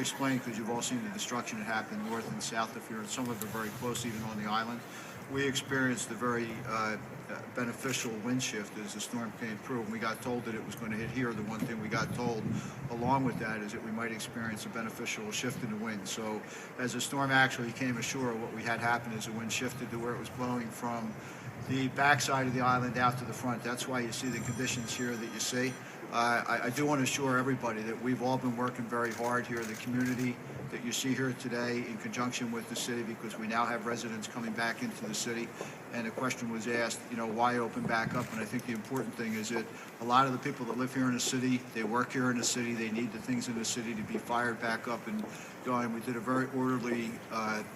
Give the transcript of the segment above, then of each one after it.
explain, because you've all seen the destruction that happened north and south of here, and some of it very close even on the island. We experienced a very beneficial wind shift as the storm came through, and we got told that it was going to hit here. The one thing we got told along with that is that we might experience a beneficial shift in the wind. So as the storm actually came ashore, what we had happen is the wind shifted to where it was blowing from the backside of the island out to the front. That's why you see the conditions here that you see. I do want to assure everybody that we've all been working very hard here, the community that you see here today in conjunction with the city, because we now have residents coming back into the city. And the question was asked, you know, why open back up? And I think the important thing is that a lot of the people that live here in the city, they work here in the city, they need the things in the city to be fired back up and going. We did a very orderly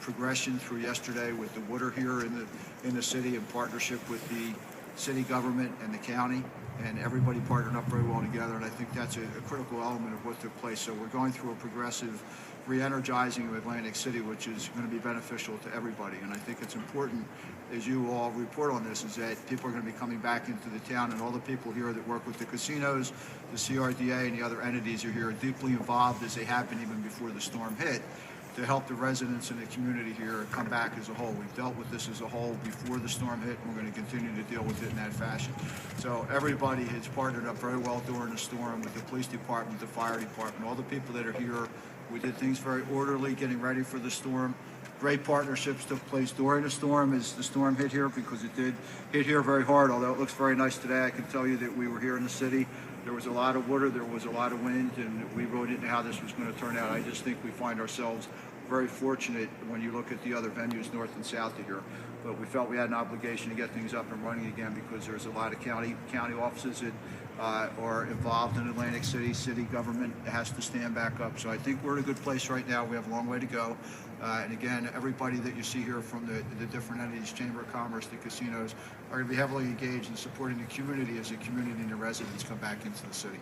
progression through yesterday with the water here in the city in partnership with the city government and the county, and everybody partnered up very well together, and I think that's a critical element of what took place. So we're going through a progressive re-energizing of Atlantic City, which is going to be beneficial to everybody. And I think it's important, as you all report on this, is that people are going to be coming back into the town, and all the people here that work with the casinos, the CRDA, and the other entities are here deeply involved, as they have been even before the storm hit, to help the residents and the community here come back as a whole. We've dealt with this as a whole before the storm hit, and we're going to continue to deal with it in that fashion. So everybody has partnered up very well during the storm with the police department, the fire department, all the people that are here. We did things very orderly, getting ready for the storm. Great partnerships took place during the storm as the storm hit here, because it did hit here very hard. Although it looks very nice today, I can tell you that we were here in the city. There was a lot of water, there was a lot of wind, and we really didn't know how this was going to turn out. I just think we find ourselves very fortunate when you look at the other venues north and south of here. But we felt we had an obligation to get things up and running again, because there's a lot of county offices that are involved in Atlantic City. City government has to stand back up. So I think we're in a good place right now. We have a long way to go. And again, everybody that you see here from the different entities, Chamber of Commerce, the casinos, are going to be heavily engaged in supporting the community as the community and the residents come back into the city.